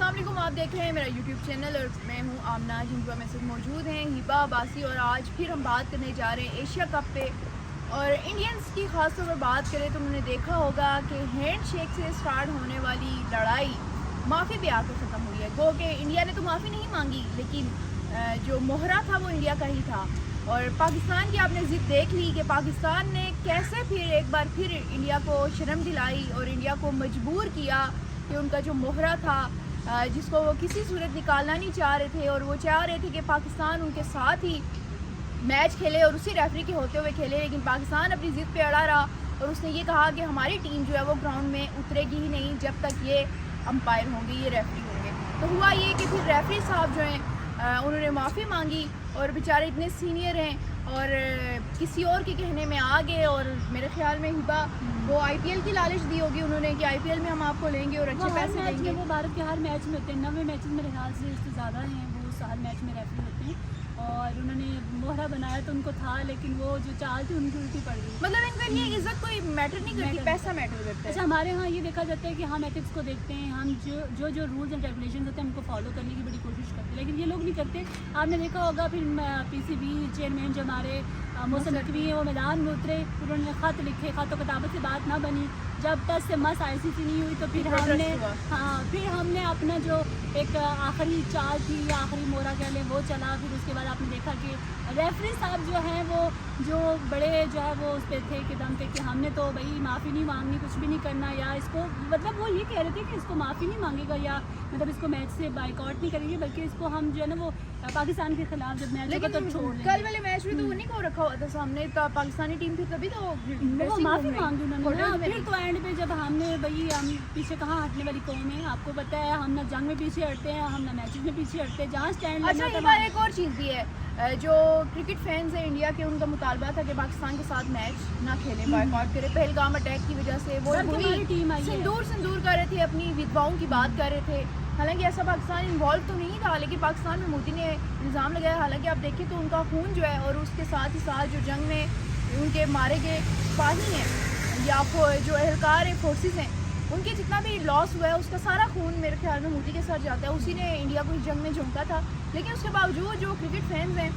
अस्सलाम वालेकुम, आप देख रहे हैं मेरा यूट्यूब चैनल और मैं हूं आमना, जिनका मेरे साथ मौजूद हैं हिबा अब्बासी। और आज फिर हम बात करने जा रहे हैं एशिया कप पे। और इंडियंस की ख़ास तौर पर बात करें तो उन्होंने देखा होगा कि हैंड शेक से स्टार्ट होने वाली लड़ाई माफ़ी पे आकर ख़त्म हुई है। गो कि इंडिया ने तो माफ़ी नहीं मांगी, लेकिन जो मोहरा था वो इंडिया का ही था। और पाकिस्तान की आपने ज़िद देख ली कि पाकिस्तान ने कैसे फिर एक बार फिर इंडिया को शर्म दिलाई और इंडिया को मजबूर किया कि उनका जो मोहरा था जिसको वो किसी सूरत निकालना नहीं चाह रहे थे, और वो चाह रहे थे कि पाकिस्तान उनके साथ ही मैच खेले और उसी रेफरी के होते हुए खेले। लेकिन पाकिस्तान अपनी ज़िद पे अड़ा रहा और उसने ये कहा कि हमारी टीम जो है वो ग्राउंड में उतरेगी ही नहीं जब तक ये अंपायर होंगे, ये रेफरी होंगे। तो हुआ ये कि फिर रेफरी साहब जो हैं उन्होंने माफ़ी मांगी और बेचारे इतने सीनियर हैं और किसी और के कहने में आ गए। और मेरे ख्याल में हिबा वो आईपीएल की लालच दी होगी उन्होंने कि आईपीएल में हम आपको लेंगे और अच्छे पैसे देंगे। वो भारत के हर मैच में होते हैं, 90 मैचेस मेरे ख्याल से उससे ज़्यादा हैं, वो हर मैच में रेफरी होते हैं। और उन्होंने मोहरा बनाया तो उनको था, लेकिन वो जो चाल थी उनकी उल्टी पड़ गई। मतलब इनका ये इज्जत कोई मैटर नहीं करती, पैसा मैटर करता है। अच्छा, हमारे यहाँ ये देखा जाता है कि हम एथिक्स को देखते हैं, हम जो रूल्स एंड रेगुलेशन होते हैं उनको फॉलो करने की बड़ी कोशिश करते हैं, लेकिन ये लोग नहीं करते। आपने देखा होगा फिर पीसीबी चेयरमैन जो हमारे मौसम नकवी हैं वो मैदान में उतरे, उन्होंने ख़त लिखे, ख़त किताबत से बात ना बनी। जब तक से मस आईसीसी नहीं हुई तो फिर हमने अपना जो एक आखिरी चाल थी या आखिरी मोहरा कह लें वो चला। फिर उसके बाद आपने देखा कि रेफरी साहब जो हैं वो जो बड़े जो है वो उस पर थे कि दम पे कि हमने तो भाई माफ़ी नहीं मांगनी, कुछ भी नहीं करना, या इसको मतलब वो ये कह रहे थे कि इसको माफ़ी नहीं मांगेगा या मतलब इसको मैच से बाइकआउट नहीं करेंगे, बल्कि इसको हम जो है ना वो पाकिस्तान के खिलाफ जब मैच होगा तब छोड़ देंगे। कल वाले मैच में तो उन्हीं को रखा हुआ था सामने, तो पाकिस्तानी टीम थी तभी तो वो माफ़ी मांगी उन्होंने। फिर तो एंड पे जब हमने भाई हम पीछे कहाँ हटने वाली कौन है, आपको पता है हम ना जंग में पीछे हटते हैं, हम ना मैचेस में पीछे हटते हैं, जहाँ स्टैंड। अच्छा, इस बार एक और चीज़ भी है, जो क्रिकेट फैंस हैं इंडिया के, उनका मुतालबा था कि पाकिस्तान के साथ मैच ना खेलें, बॉयकॉट करें। पहलगाम अटैक की वजह से वो टीम आई सिंदूर कर रहे थे, अपनी विधवाओं की बात कर रहे थे। हालांकि ऐसा पाकिस्तान इन्वॉल्व तो नहीं था, लेकिन पाकिस्तान में मोदी ने इल्ज़ाम लगाया। हालांकि आप देखें तो उनका खून जो है और उसके साथ ही साथ जो जंग में उनके मारे गए सिपाही हैं या जो एहलकार हैं, फोर्सेस हैं, उनके जितना भी लॉस हुआ है उसका सारा खून मेरे ख्याल में मोदी के साथ जाता है। उसी ने इंडिया को इस जंग में झोंका था। लेकिन उसके बावजूद जो क्रिकेट फैंस हैं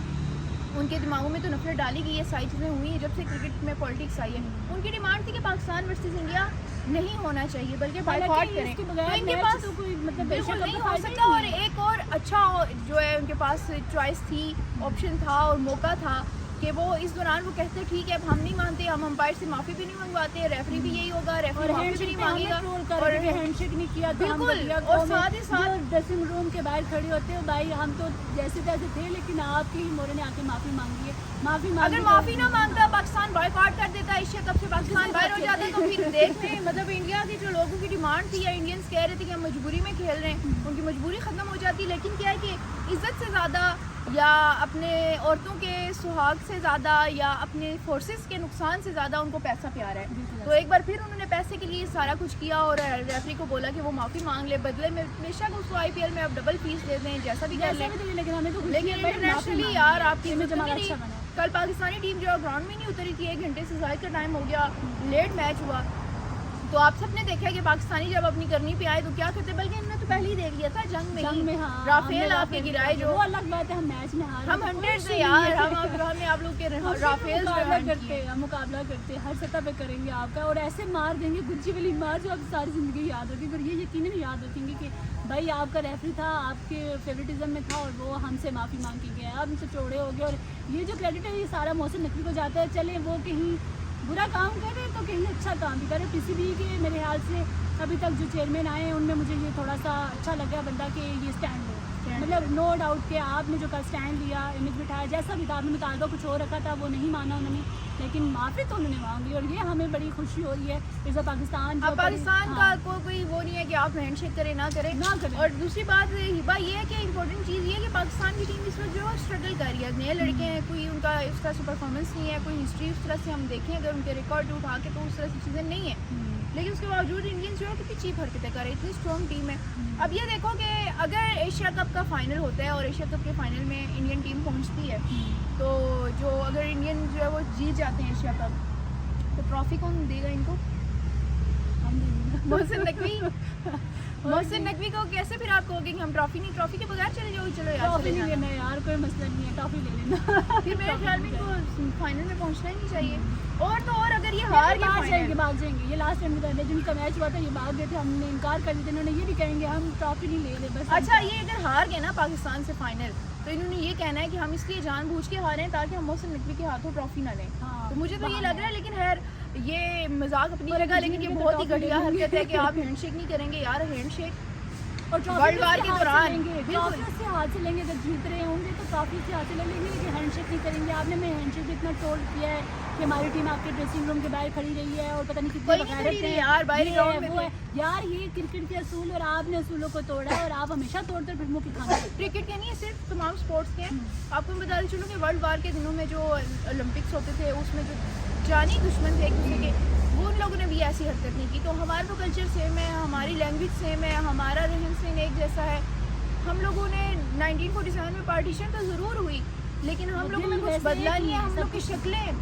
उनके दिमागों में तो नफरत डाली गई है। सारी चीज़ें हुई हैं जब से क्रिकेट में पॉलिटिक्स आई है। उनकी डिमांड थी कि पाकिस्तान वर्सेस इंडिया नहीं होना चाहिए, बल्कि बायकॉट करें। तो इनके पास तो कोई मतलब बिल्कुल नहीं हो सकता। और एक और अच्छा जो है उनके पास चॉइस थी, ऑप्शन था और मौका था कि वो इस दौरान वो कहते ठीक है अब हम नहीं मानते, हम अंपायर से माफ़ी भी नहीं मंगवाते, रेफरी भी यही होगा, रेफरी माफ़ी भी नहीं मांगेगा और हैंडशेक नहीं किया। बिल्कुल, और साथ ही साथ ड्रेसिंग रूम के बाहर खड़े होते हो, भाई हम तो जैसे तैसे थे, लेकिन आपकी ही मोरे ने आके माफ़ी मांगी है। अगर माफ़ी ना मांगता, पाकिस्तान बॉयकॉट कर देता, एशिया कप से पाकिस्तान बाहर हो जाता, तो फिर देखते मतलब इंडिया की जो लोगों की डिमांड थी या इंडियंस कह रहे थे कि हम मजबूरी में खेल रहे हैं, उनकी मजबूरी ख़त्म हो जाती। लेकिन क्या है कि इज़्ज़त से ज़्यादा या अपने औरतों के सुहाग से ज़्यादा या अपने फोर्सेस के नुकसान से ज़्यादा उनको पैसा प्यारा है। तो एक बार फिर उन्होंने पैसे के लिए सारा कुछ किया और रेफरी को बोला कि वो माफ़ी मांग ले, बदले में बेशक उसको आईपीएल में अब डबल फीस दे दें, जैसा भी कर लें, लेकिन इंटरनेशनली यार आपकी कल पाकिस्तानी टीम जो है ग्राउंड में नहीं उतरी थी, 1 घंटे से ज़्यादा का टाइम हो गया, लेट मैच हुआ। तो आप सबने देखा कि पाकिस्तानी जब अपनी करनी पे आए तो क्या करते, बल्कि इन्होंने तो पहले ही देख लिया था जंग में हाँ, राफेल आपके गिराए, जो अलग बात है। हम मैच में हार, हम 100 से यार हमें आप लोग के राफेल करते हैं, मुकाबला करते हैं, हर सतह पे करेंगे आपका, और ऐसे मार देंगे गुज्जी वाली मार जो आप सारी ज़िंदगी याद रखेंगे। और ये यकीनन याद रखेंगे कि भाई आपका रेफरी था, आपके फेवरेटिज्म में था और वो हमसे माफ़ी मांग के गया, अब हमसे चौड़े हो गए। और ये जो क्रेडिट है ये सारा मौसम नकवी को जाता है। चले वो कहीं बुरा काम कर रहे हैं तो कहीं अच्छा काम भी कर रहे हैं। पीसीबी के मेरे ख्याल से अभी तक जो चेयरमैन आए हैं उनमें मुझे ये थोड़ा सा अच्छा लगा बंदा कि ये स्टैंड हो, मतलब नो डाउट कि आपने जो कल स्टैंड लिया, इमेज बिठाया, जैसा भी था, आपने मुतालबा कुछ और रखा था वो नहीं माना उन्होंने, लेकिन माफ़ी तो उन्होंने मांगी और ये हमें बड़ी खुशी हो रही है। इस पाकिस्तान का कोई वो नहीं है कि आप हैंडशेक करें ना करें। और दूसरी बात हिबा ये है कि इम्पोर्टेंट चीज़ ये है कि पाकिस्तान की टीम इस वक्त जो है स्ट्रगल कर रही है। नए लड़के हैं, कोई उनका इस तरह से परफॉर्मेंस नहीं है, कोई हिस्ट्री उस तरह से हम देखें अगर उनके रिकॉर्ड उठा के तो उस तरह से चीज़ें नहीं है। लेकिन उसके बावजूद इंडियंस जो है कितनी चीप हरकतें कर रहे हैं, इतनी स्ट्रॉन्ग टीम है। अब ये देखो कि अगर एशिया कप का फाइनल होता है और एशिया कप के फाइनल में इंडियन टीम पहुंचती है, तो जो अगर इंडियन जो है वो जीत जाते हैं एशिया कप, तो ट्रॉफी कौन देगा इनको? नाम देंगे मोहसिन नकवी। मोहसिन नकवी को कैसे फिर आप कहोगे कि हम ट्रॉफी के बगैर चले जाओ, चलो यार टॉफी चले नहीं जाना। लेना है यार, कोई मसला नहीं है, टॉफी ले लेना। फिर मेरे ख्याल में इनको फाइनल में पहुंचना ही नहीं चाहिए। और तो और अगर ये हार गए भाग जाएंगे। ये लास्ट टाइम में जिनका मैच हुआ था ये भाग गए थे, हमने इनकार कर दिया था, इन्होंने ये भी कहेंगे हम ट्रॉफी नहीं ले रहे बस। अच्छा, ये अगर हार गए ना पाकिस्तान से फाइनल, तो इन्होंने ये कहना है कि हम इसलिए जानबूझ के हारे हैं ताकि हम मोहसिन नकवी के हाथों ट्रॉफी ना लें। हाँ, तो मुझे तो ये बहाना लग रहा है, लेकिन खैर ये मजाक अपनी और जगह, लेकिन ये जीत में तो बहुत ही ट्रॉफी घटिया ले लेंगे। हरकत है कि आप हैंडशेक नहीं करेंगे यार। हैंडशेक और वर्ल्ड वार के दौरान ट्रॉफी से हाथ से लेंगे, अगर जीत रहे होंगे तो ट्रॉफी से हाथ से ले लेंगे, लेकिन हैंडशेक नहीं करेंगे। आपने मैं हैंडशेक इतना ट्रोल किया है कि हमारी टीम आपके ड्रेसिंग रूम के बाहर खड़ी रही है और पता नहीं कितने कोई नहीं खड़ी रही यार, बाहर ये ग्राउंड है, में वो थे। है यार, ये क्रिकेट के असूल और आपने असूलों को तोड़ा है और आप हमेशा तोड़ते फिल्मों की खाना। क्रिकेट के नहीं, सिर्फ तमाम स्पोर्ट्स के हैं। आपको मैं बताती चलूँ कि वर्ल्ड वार के दिनों में जो ओलंपिक्स होते थे उसमें जो जानी दुश्मन थे एक दूसरे के, वो उन लोगों ने भी ऐसी हरकत नहीं की। तो हमारा तो कल्चर सेम है, हमारी लैंग्वेज सेम है, हमारा रहन सहन एक जैसा है। हम लोगों ने 1947 में पार्टीशन तो ज़रूर हुई, लेकिन हम लोगों में कुछ बदला नहीं है, हम लोग की शक्लें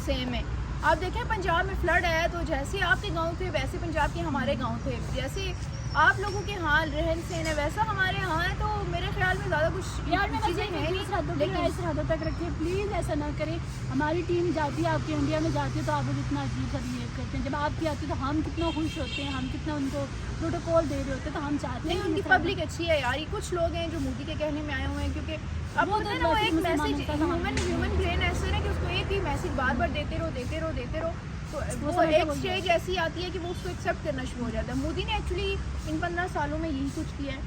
सेम है। आप देखें पंजाब में फ्लड आया तो जैसे आपके गांव थे वैसे पंजाब के हमारे गांव थे, जैसे आप लोगों के हाल रहन सहन है वैसा हमारे यहाँ है। तो मेरे ख्याल में ज़्यादा कुछ यार मैं चीज़ें हैं नहीं, लेकिन इस हदों तक रखिए प्लीज़, ऐसा ना करें। हमारी टीम जाती है आपके इंडिया में जाती है तो आप लोग इतना अजीब सा बिहेव करते हैं, जब आपकी आती है तो हम कितना खुश होते हैं, हम कितना उनको प्रोटोकॉल दे रहे होते हैं, तो हम चाहते नहीं हैं उनकी पब्लिक अच्छी है यार। ये कुछ लोग हैं जो मोदी के कहने में आए हुए हैं, क्योंकि अब वो होता है तो ना वो वैसे एक मुसलमानों मैसेज, का सवाल है। ह्यूमन ब्रेन ऐसा है कि उसको एक ही मैसेज बार बार देते रहो तो वो समझ एक तो वही स्टेज ऐसी आती है कि वो उसको एक्सेप्ट करना शुरू हो जाता है। मोदी ने एक्चुअली इन 15 सालों में यही कुछ किया है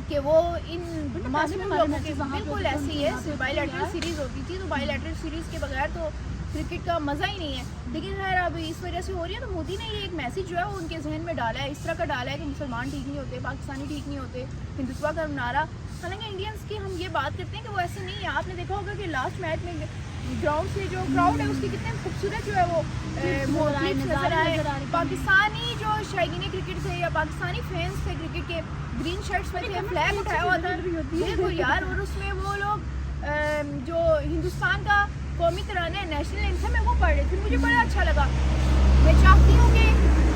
कि वो इन मासूम हमारे लोगों के मैचेस वहाँ पे बिल्कुल होते थे, ऐसी उनके यहाँ है। पे बायलैटरल यार। सीरीज होती थी, तो बायलैटरल सीरीज के बगैर तो क्रिकेट का मज़ा ही नहीं है। लेकिन खैर अब इस वजह से हो रही है, तो मोदी ने ये एक मैसेज जो है वो उनके जहन में डाला है, इस तरह का डाला है कि मुसलमान ठीक नहीं होते, पाकिस्तानी ठीक नहीं होते, हिंदुत्व का नारा। हालांकि इंडियंस की हम ये बात करते हैं कि वो ऐसे नहीं है। आपने देखा होगा कि लास्ट मैच में ग्राउंड से जो क्राउड है उसकी कितने खूबसूरत जो है वो clips नजर आए। पाकिस्तानी जो शायकीन क्रिकेट थे या पाकिस्तानी फैंस थे क्रिकेट के, ग्रीन शर्ट्स में थे, फ्लैग उठाया हुआ था बिल्कुल यार। और उसमें वो लोग जो हिंदुस्तान का कौमी तराना है, नेशनल एंथम है, वो पढ़ रहे थे। मुझे बड़ा अच्छा लगा। मैं चाहती हूँ कि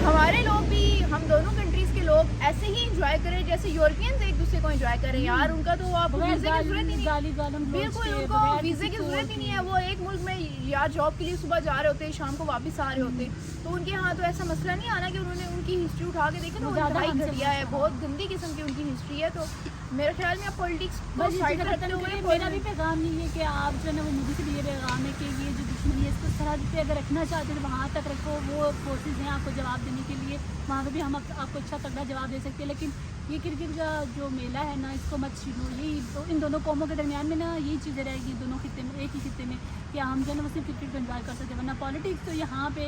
हमारे लोग भी, हम दोनों कंट्रीज़ के लोग ऐसे ही इंजॉय करें जैसे यूरोपियंस एक दूसरे को इंजॉय करें यार। उनका तो आप वीज़े की जरूरत ही नहीं, बिल्कुल उनको वीज़े की जरूरत ही नहीं है। वो एक मुल्क में यार जॉब के लिए सुबह जा रहे होते, शाम को वापस आ रहे होते, तो उनके यहाँ तो ऐसा मसला नहीं आना कि उन्होंने उनकी हिस्ट्री उठा के देखा तो इंतहाई घटिया है, बहुत गंदी किस्म की उनकी हिस्ट्री है। तो मेरे ख्याल में आप पॉलिटिक्स को साइड रखते हुए, मेरा भी पैगाम नहीं है कि आप जो है ना वो मुझे से भी ये पैगाम है कि ये जो दुश्मनी है इसको सरहद पे अगर रखना चाहते हैं तो वहाँ तक रखो। वो फोर्सेज हैं आपको जवाब देने के लिए, वहाँ पे भी हम आपको अच्छा तगड़ा जवाब दे सकते हैं। लेकिन ये क्रिकेट का जो मेला है ना, इसको मत छीनो। यही तो इन दोनों कौमों के दरमियान में ना यही चीज़ें रहेगी, दोनों खित्ते में, एक ही खित्ते में, कि हम जो है ना वो सिर्फ क्रिकेट को एंजॉय कर सकते हैं। वरना पॉलिटिक्स तो यहाँ पे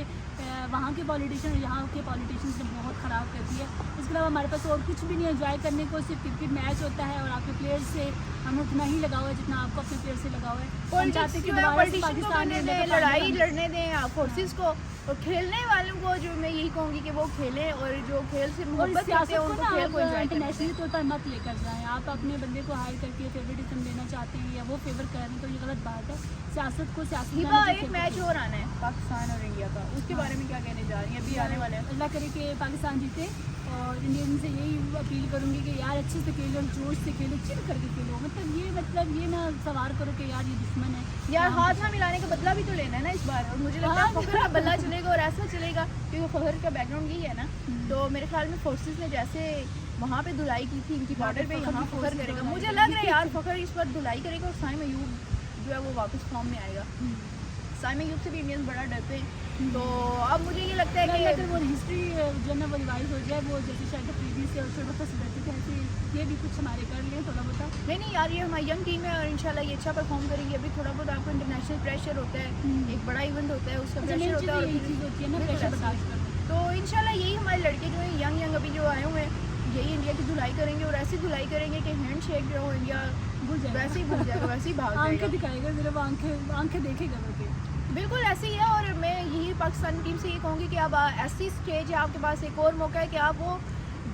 वहाँ के पॉलिटिशियन और यहाँ के पॉलिटिशियन से बहुत ख़राब करती है। इसके अलावा हमारे पास और कुछ भी नहीं एंजॉय करने को, सिर्फ क्रिकेट मैच होता है और आपके प्लेयर्स से हमें उतना ही लगा हुआ है जितना आपको अपने प्लेयर से लगा हुआ है। हम चाहते हैं कि दोबारा से पाकिस्तान में लड़ाई लड़ने दें फोर्सेस को, और खेलने वालों को जो मैं यही कहूँगी कि वो खेलें, और जो खेल से मोहब्बत करते हैं उनको खेल को एंजॉय करें। इंटरनेशनल तौर पर मत लेकर जाएं। आप अपने बंदे को हायर करके फेवरेटिज्म देना चाहते हैं या वो फेवर कर रहे हैं तो ये गलत बात है। सियासत को सियासत एक मैच और आना है पाकिस्तान और इंडिया का, उसके बारे में क्या कहने जा रही हैं? अभी आने वाला है। अल्लाह करे कि पाकिस्तान जीते, और इंडियन से यही अपील करूँगी कि यार अच्छे से खेलो, जोश से खेलो, चिल करके खेलो। मतलब ये ना सवार करो कि यार ये दुश्मन है यार, हाथ ना मिलाने का बदला भी तो लेना है ना इस बार। और मुझे लगता है फखर का बदला चलेगा और ऐसा चलेगा क्योंकि फखर का बैकग्राउंड यही है ना। तो मेरे ख्याल में फोर्सेस ने जैसे वहाँ पे धुलाई की थी इनकी बॉर्डर पे, यहाँ फखर करेगा। मुझे लग रहा है यार फखर इस बार धुलाई करेगा और साइम अयूब जो है वो वापस फॉर्म में आएगा। साइम अयूब से भी इंडियंस बड़ा डरते हैं। तो अब मुझे ये लगता है कि अगर वो हिस्ट्री जो ना वो रिवाइज हो जाए, वो जैसे शायद प्रीति से और छोटा सा डरते थे, ऐसे ये भी कुछ हमारे कर लिए थोड़ा बहुत। नहीं यार, ये हमारी यंग टीम है और इंशाल्लाह ये अच्छा परफॉर्म करेंगे। अभी थोड़ा बहुत आपको इंटरनेशनल प्रेशर होता है, एक बड़ा इवेंट होता है, उसका प्रेशर होता है, यही चीज़ होती है ना, प्रेशर बर्दाश्त करना। तो इंशाल्लाह यही हमारे लड़के जो हैं यंग अभी जो आए हुए हैं, यही इंडिया की धुलाई करेंगे और ऐसी धुलाई करेंगे कि हैंड शेक जो हो इंडिया भूल जाएगा, वैसे ही भूल जाएगा, वैसे ही भाग आंखें जाएगा। दिखाएगा सिर्फ, आंखें देखेगा वो। बिल्कुल ऐसे ही है। और मैं यही पाकिस्तानी टीम से ये कहूँगी कि अब ऐसी स्टेज है आपके पास, एक और मौका है कि आप वो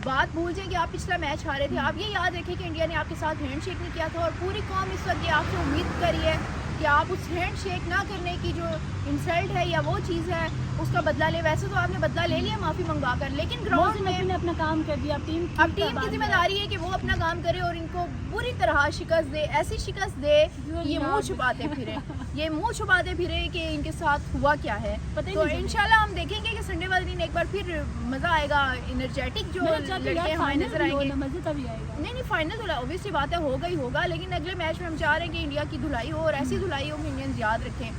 बात भूल जाएं कि आप पिछला मैच हारे थे। आप ये याद रखें कि इंडिया ने आपके साथ हैंड शेक नहीं किया था और पूरी कौम इस वक्त ये आपसे उम्मीद करी है कि आप उस हैंड शेक ना करने की जो इंसल्ट है या वो चीज़ है उसका बदला ले। वैसे तो आपने बदला ले लिया माफ़ी मंगवा कर, लेकिन ग्राउंड में ने अपना काम कर दिया। अब टीम की जिम्मेदारी है कि वो अपना काम करे और इनको बुरी तरह शिकस्त दे, ऐसी शिकस्त दे कि ये मुंह छुपाते फिरे ये मुंह छुपाते फिरे कि इनके साथ हुआ क्या है। तो इंशाल्लाह हम देखेंगे कि संडे वाले दिन एक बार फिर मज़ा आएगा, एनर्जेटिक जो लड़के हमारे नजर आएंगे। मज़े तभी आएगा। नहीं फाइनल तो ऑब्वियसली बात है होगा ही होगा, लेकिन अगले मैच में हम चाह रहे हैं कि इंडिया की धुलाई हो और ऐसी धुलाई हो कि इंडियंस याद रखें।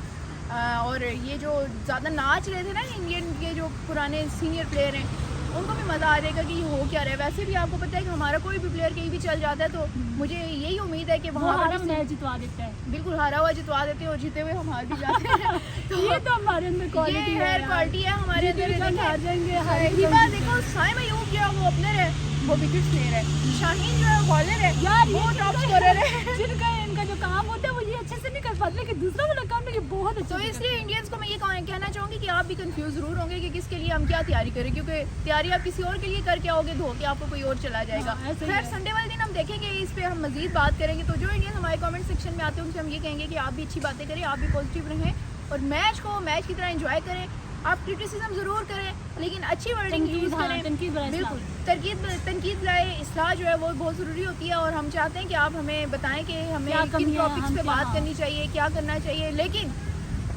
और ये जो ज़्यादा नाच रहे थे ना इंडियन के जो पुराने सीनियर प्लेयर हैं उनको भी मज़ा आ जाएगा कि ये हो क्या रहा है। वैसे भी आपको पता है कि हमारा कोई भी प्लेयर कहीं भी चल जाता है तो मुझे यही उम्मीद है कि वहाँ हारा मैच जितवा देता है। बिल्कुल हारा हुआ जितवा देते हैं और जीते हुए हम हार भी जाते हैं। तो ये तो हमारे अंदर क्वालिटी है, क्वालिटी है हमारे अंदर। हार जाएंगे हिबा देखो साइम अयूब जो है वो ओपनर है, वो विकेट प्लेयर है। शाहीन जो है बॉलर है यार, वो टॉप स्कोरर है। जिनका इनका जो काम होता है वो ये अच्छे से नहीं कर पाते, लेकिन दूसरा वाला काम ये बहुत अच्छा। तो इसलिए इंडियंस को मैं ये कहना चाहूँगी कि आप भी कंफ्यूज जरूर होंगे कि किसके लिए हम क्या तैयारी करें, क्योंकि तैयारी आप किसी और के लिए करके आओगे धो के आपको कोई और चला जाएगा। खैर संडे वाले दिन हम देखेंगे, इस पे हम मजीद बात करेंगे। तो जो इंडियंस हमारे कमेंट सेक्शन में आते हैं उनसे हम ये कहेंगे कि आप भी अच्छी बातें करें, आप भी पॉजिटिव रहें और मैच को मैच की तरह एंजॉय करें। आप क्रिटिसिज्म ज़रूर करें लेकिन अच्छी वर्डिंग यूज़ करें। बिल्कुल तनकीद लाए, इस्लाह जो है वो बहुत ज़रूरी होती है। और हम चाहते हैं कि आप हमें बताएं कि हमें किन टॉपिक्स पे बात करनी चाहिए, क्या करना चाहिए, लेकिन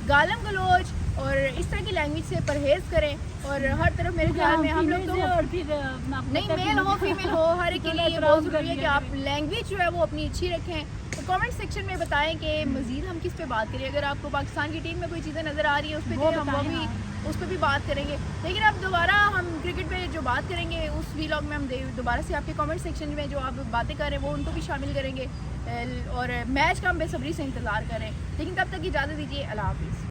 गालम गलोच और इस तरह की लैंग्वेज से परहेज़ करें। और हर तरफ मेरे ख्याल में हम लोग तो और फिर नहीं मेल हो फीमेल हो हर एक के लिए बहुत ज़रूरी है कि आप लैंग्वेज जो है वो अपनी अच्छी रखें। तो कमेंट सेक्शन में बताएं कि मज़ीद हम किस पे बात करें। अगर आपको पाकिस्तान की टीम में कोई चीज़ें नज़र आ रही है उस पर हम वो भी उस पर भी बात करेंगे। लेकिन अब दोबारा हम क्रिकेट पे जो बात करेंगे उस वीलॉग में हम दोबारा से आपके कमेंट सेक्शन में जो आप बातें कर रहे हैं वो उनको भी शामिल करेंगे और मैच का हम बेसब्री से इंतज़ार करें। लेकिन तब तक इजाज़त दीजिए, अल्लाह हाफिज़।